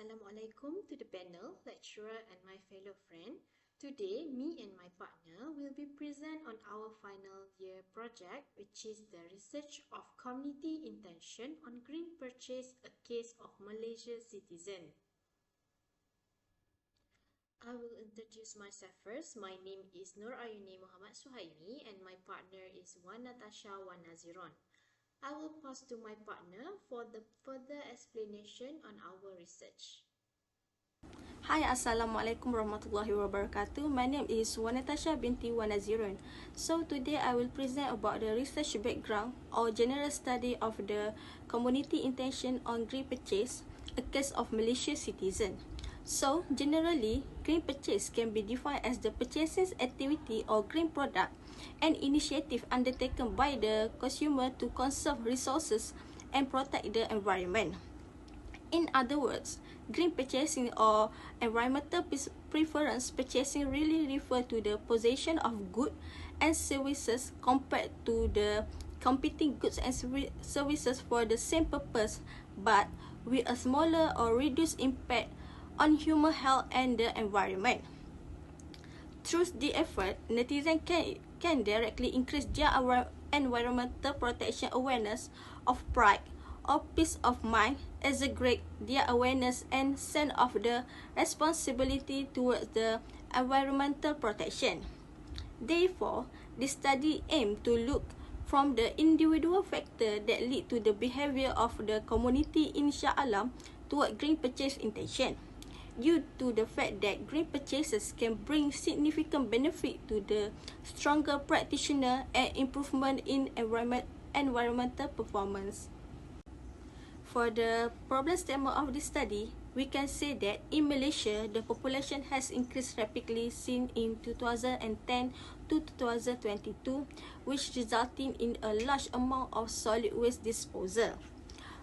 Assalamualaikum to the panel, lecturer and my fellow friend. Today, me and my partner will be present on our final year project, which is the research of community intention on green purchase, a case of Malaysia citizen. I will introduce myself first. My name is Ayuni Muhammad Suhaimi and my partner is Natasha Naziron. I will pass to my partner for the further explanation on our research. Hi, Assalamualaikum warahmatullahi wabarakatuh. My name is Natasha binti Naziron. So today I will present about the research background or general study of the community intention on green purchase, a case of Malaysia citizen. So generally, green purchase can be defined as the purchasing activity or green product, an initiative undertaken by the consumer to conserve resources and protect the environment. In other words, green purchasing or environmental preference purchasing really refer to the possession of goods and services compared to the competing goods and services for the same purpose, but with a smaller or reduced impact on human health and the environment. Through the effort, netizens can directly increase their environmental protection awareness of pride or peace of mind, exaggerate their awareness and sense of the responsibility towards the environmental protection. Therefore, this study aimed to look from the individual factor that lead to the behavior of the community in Shah Alam toward green purchase intention. Due to the fact that green purchases can bring significant benefit to the stronger practitioner and improvement in environmental performance. For the problem statement of this study, we can say that in Malaysia, the population has increased rapidly since in 2010 to 2022, which resulting in a large amount of solid waste disposal.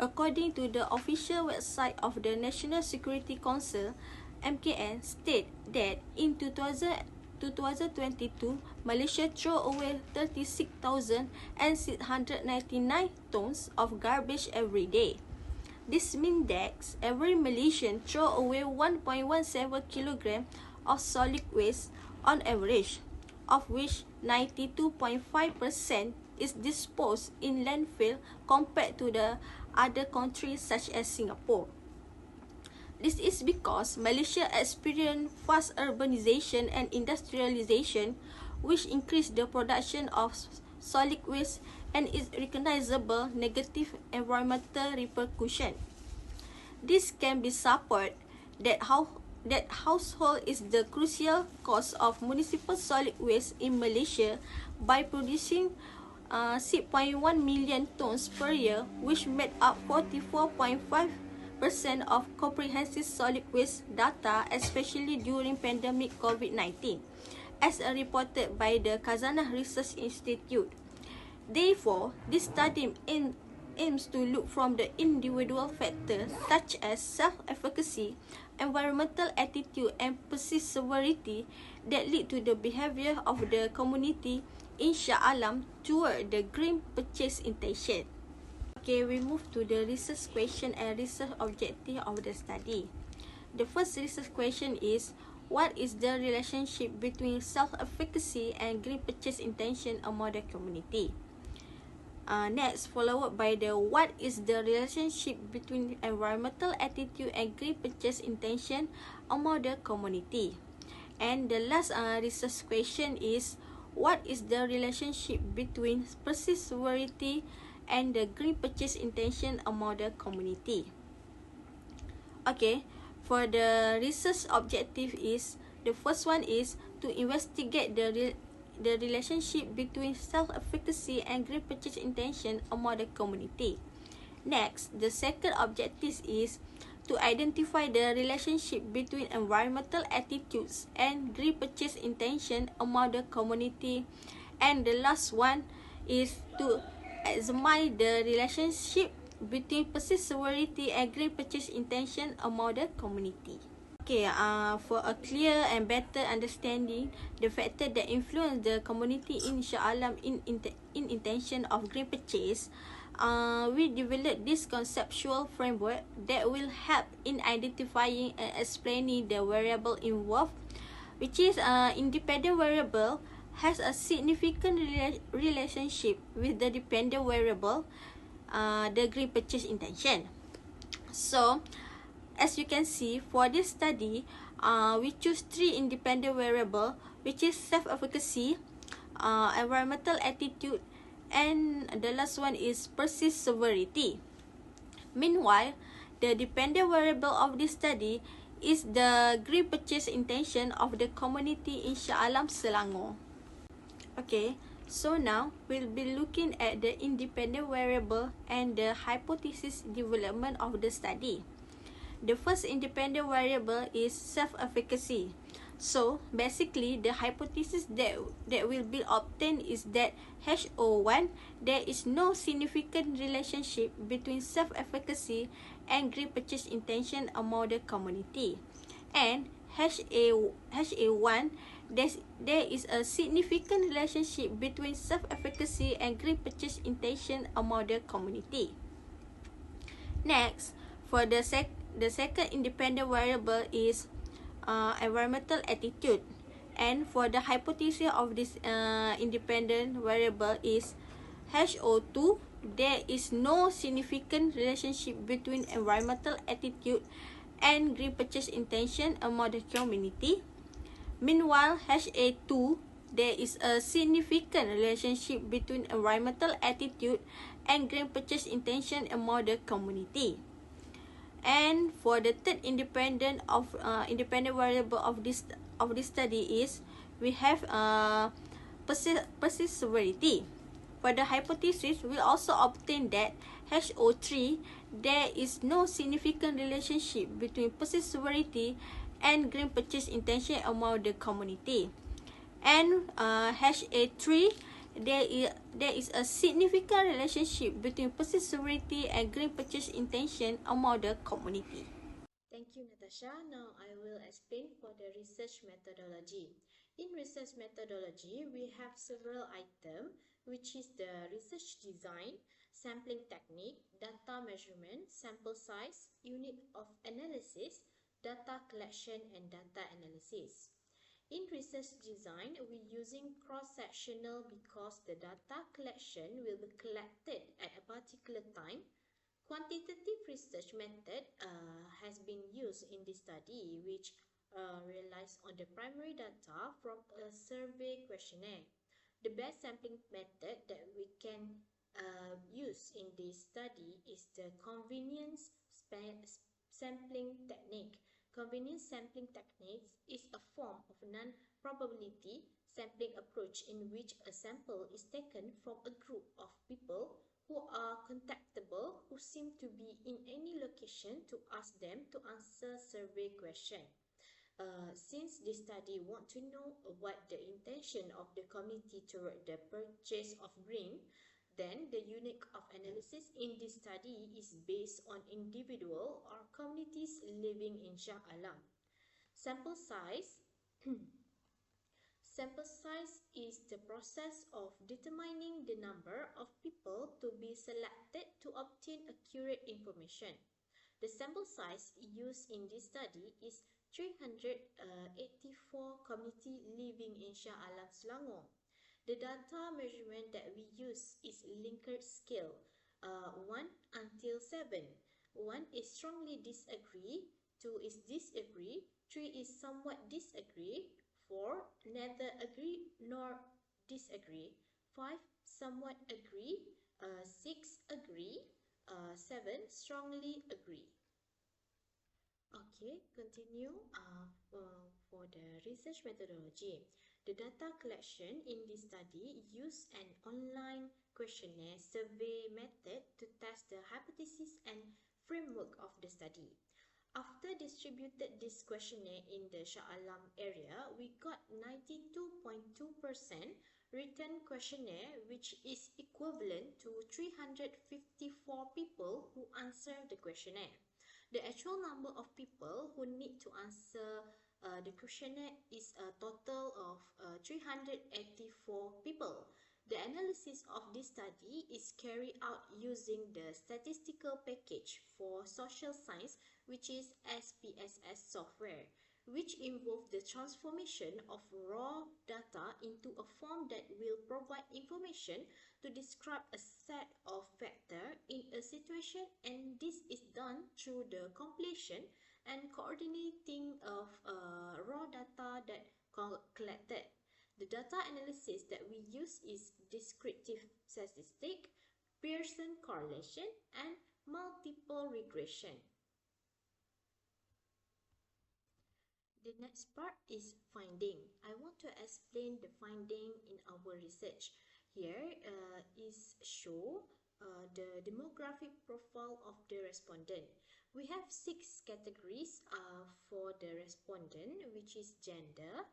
According to the official website of the National Security Council, MKN state that in 2022, Malaysia threw away 36,699 tons of garbage every day. This means that every Malaysian throw away 1.17 kg of solid waste on average, of which 92.5% is disposed in landfill compared to the other countries such as Singapore. This is because Malaysia experienced fast urbanization and industrialization, which increased the production of solid waste and its recognizable negative environmental repercussion. This can be supported that household is the crucial cause of municipal solid waste in Malaysia by producing 6.1 million tons per year, which made up 44.5% of comprehensive solid waste data, especially during pandemic COVID-19, as reported by the Khazanah Research Institute. Therefore, this study aims to look from the individual factors such as self-efficacy, environmental attitude, and perceived severity that lead to the behavior of the community in Shah Alam toward the green purchase intention. Okay, we move to the research question and research objective of the study. The first research question is, what is the relationship between self-efficacy and green purchase intention among the community? Next, followed by the what is the relationship between environmental attitude and green purchase intention among the community? And the last research question is, what is the relationship between perceived severity and the green purchase intention among the community? Okay, for the research objective is, the first one is to investigate the relationship between self-efficacy and green purchase intention among the community. Next, the second objective is to identify the relationship between environmental attitudes and green purchase intention among the community. And the last one is to examine the relationship between perceived severity and green purchase intention among the community. Okay, for a clear and better understanding the factor that influence the community in Shah Alam in intention of green purchase, we developed this conceptual framework that will help in identifying and explaining the variable involved, which is independent variable has a significant relationship with the dependent variable, the green purchase intention. So, as you can see, for this study, we choose 3 independent variables, which is self-efficacy, environmental attitude, and the last one is perceived severity. Meanwhile, the dependent variable of this study is the green purchase intention of the community in Shah Alam, Selangor. Okay, so now we'll be looking at the independent variable and the hypothesis development of the study. The first independent variable is self-efficacy. So, basically, the hypothesis that will be obtained is that HO1, there is no significant relationship between self-efficacy and green purchase intention among the community. And HA1, there is a significant relationship between self-efficacy and green purchase intention among the community. Next, for the second independent variable is environmental attitude, and for the hypothesis of this independent variable is HO2, there is no significant relationship between environmental attitude and green purchase intention among the community. Meanwhile, HA2, there is a significant relationship between environmental attitude and green purchase intention among the community. And for the third independent variable of this study is we have perceived severity. For the hypothesis, we also obtain that HO3, there is no significant relationship between perceived severity and green purchase intention among the community. And HA3, there is a significant relationship between perceived severity and green purchase intention among the community. Thank you, Natasha. Now I will explain for the research methodology. In research methodology, we have several items, which is the research design, sampling technique, data measurement, sample size, unit of analysis, data collection, and data analysis. In research design, we're using cross-sectional because the data collection will be collected at a particular time. Quantitative research method has been used in this study, which relies on the primary data from a survey questionnaire. The best sampling method that we can use in this study is the convenience sampling technique. Convenience sampling technique is a form of non-probability sampling approach in which a sample is taken from a group of people who are contactable, who seem to be in any location to ask them to answer survey question. Since this study want to know what the intention of the community toward the purchase of green, then the unit of analysis in this study is based on individual or communities living in Shah Alam. Sample size Sample size is the process of determining the number of people to be selected to obtain accurate information. The sample size used in this study is 384 community living in Shah Alam, Selangor. The data measurement that we use is Likert scale, 1 until 7. 1 is strongly disagree, 2 is disagree, 3 is somewhat disagree, 4 neither agree nor disagree, 5 somewhat agree, 6 agree, 7 strongly agree. Okay, continue for the research methodology. The data collection in this study used an online questionnaire survey method to test the hypothesis and framework of the study. After distributed this questionnaire in the Shah Alam area, we got 92.2% written questionnaire, which is equivalent to 354 people who answered the questionnaire. The actual number of people who need to answer the questionnaire is a total of 384 people. The analysis of this study is carried out using the statistical package for social science, which is SPSS software, which involves the transformation of raw data into a form that will provide information to describe a set of factors in a situation, and this is done through the compilation and coordinating of raw data that collected. The data analysis that we use is descriptive statistic, Pearson correlation, and multiple regression. The next part is finding. I want to explain the finding in our research. Here is show the demographic profile of the respondent. We have 6 categories for the respondent, which is gender,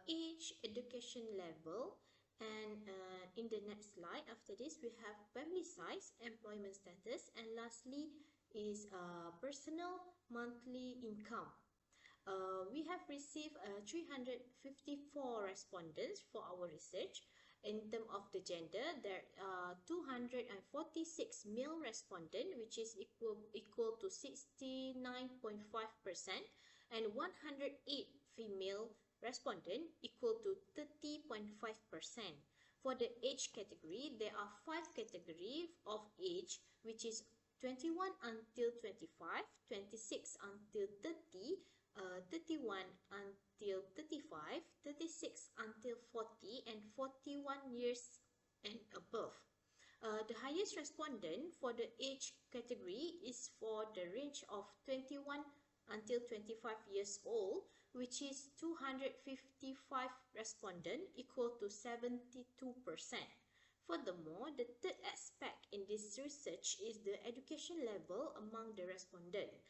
age, education level, and in the next slide after this we have family size, employment status, and lastly is personal monthly income. We have received 354 respondents for our research. In terms of the gender, there are 246 male respondents, which is equal to 69.5%, and 108 female respondents, equal to 30.5%. For the age category, there are 5 categories of age, which is 21 until 25, 26 until 30, 31 until 35, 36 until 40, and 41 years and above. The highest respondent for the age category is for the range of 21 until 25 years old, which is 255 respondents, equal to 72%. Furthermore, the third aspect in this research is the education level among the respondents.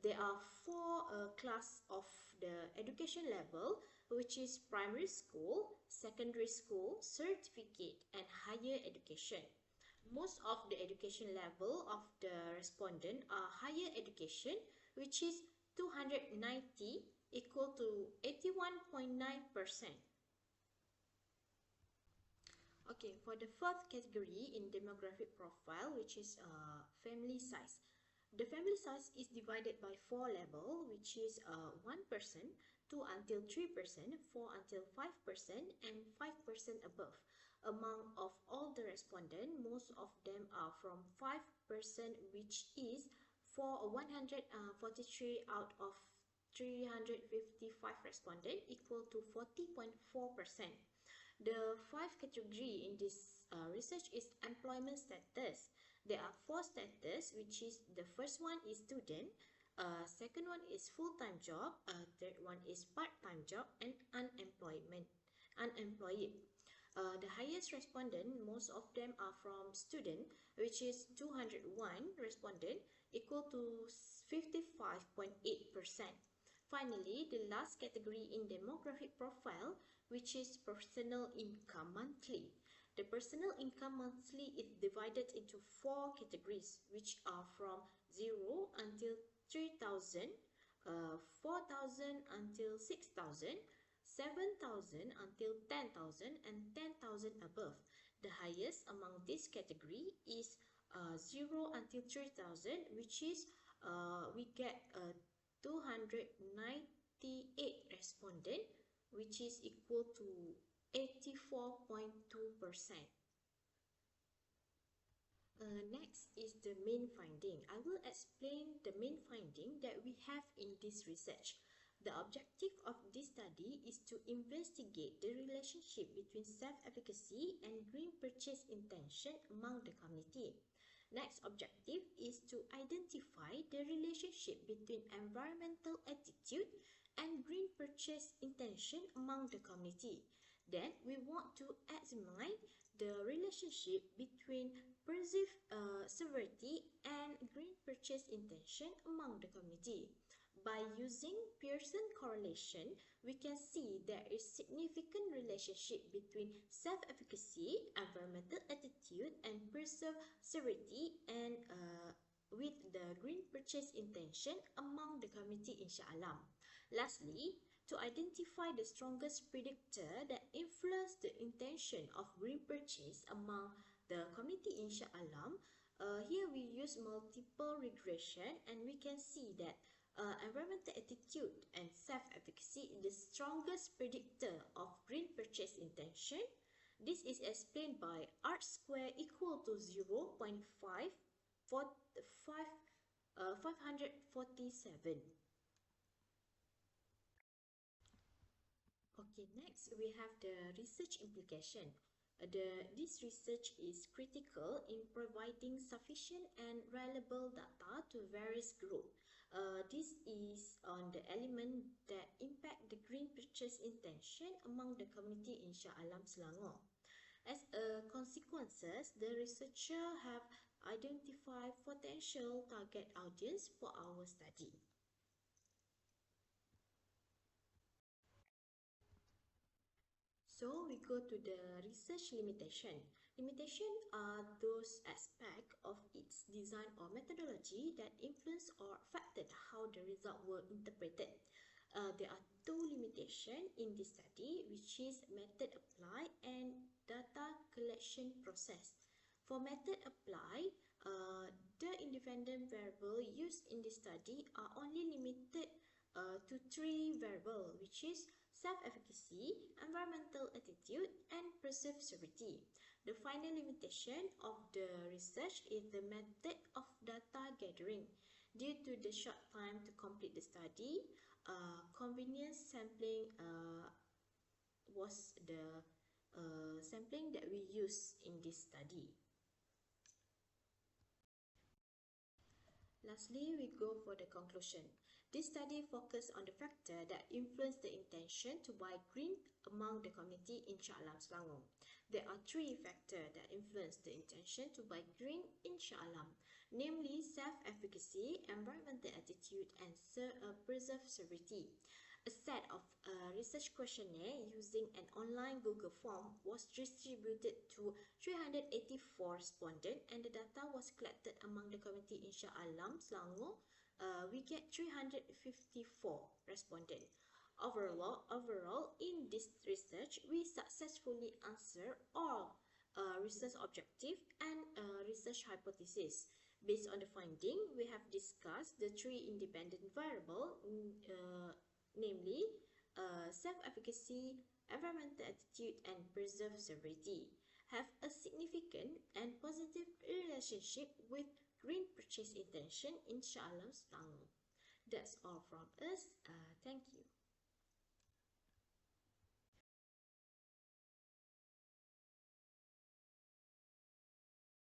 There are 4 classes of the education level, which is primary school, secondary school, certificate, and higher education. Most of the education level of the respondent are higher education, which is 290, equal to 81.9%. Okay, for the fourth category in demographic profile, which is family size. The family size is divided by 4 levels, which is 1%, 2 until 3%, 4 until 5%, and 5% above. Among of all the respondents, most of them are from 5%, which is for 143 out of 355 respondents, equal to 40.4%. The 5 category in this research is employment status. There are 4 status, which is the first one is student, second one is full-time job, third one is part-time job, and unemployed. The highest respondent, most of them are from student, which is 201 respondent, equal to 55.8%. Finally, the last category in demographic profile, which is personal income monthly. The personal income monthly is divided into 4 categories, which are from 0 until 3,000, 4,000 until 6,000, 7,000 until 10,000, and 10,000 above. The highest among this category is 0 until 3,000, which is we get 298 respondents, which is equal to 84.2%. Next is the main finding. I will explain the main finding that we have in this research. The objective of this study is to investigate the relationship between self-efficacy and green purchase intention among the community. Next objective is to identify the relationship between environmental attitude and green purchase intention among the community. Then we want to examine the relationship between perceived severity and green purchase intention among the community. By using Pearson correlation, we can see there is significant relationship between self-efficacy, environmental attitude, and perceived severity, and with the green purchase intention among the community, inshallah. Lastly, to identify the strongest predictor that influence the intention of green purchase among the community insya alam. Here we use multiple regression, and we can see that environmental attitude and self-efficacy is the strongest predictor of green purchase intention. This is explained by R square equal to 547. Okay, next we have the research implication. This research is critical in providing sufficient and reliable data to various groups. This is on the element that impact the green purchase intention among the community in Shah Alam Selangor. As a consequences, the researcher have identified potential target audience for our study. So we go to the research limitation. Limitation are those aspects of its design or methodology that influence or affected how the result were interpreted. There are two limitations in this study, which is method apply and data collection process. For method apply, the independent variable used in this study are only limited to three variables, which is self-efficacy, environmental attitude, and perceptivity. The final limitation of the research is the method of data gathering. Due to the short time to complete the study, convenience sampling was the sampling that we use in this study. Lastly, we go for the conclusion. This study focused on the factor that influence the intention to buy green among the community in Shah Alam Selangor. There are three factors that influence the intention to buy green in Shah Alam, namely self-efficacy, environmental attitude, and perseverability. A set of research questionnaire using an online Google form was distributed to 384 respondents, and the data was collected among the community in Shah Alam Selangor. We get 354 respondents. Overall, in this research, we successfully answered all research objectives and research hypotheses. Based on the finding, we have discussed the three independent variables, namely self-efficacy, environmental attitude, and perseverability, have a significant and positive relationship with green purchase intention in Shah Alam Selangor. That's all from us. Thank you.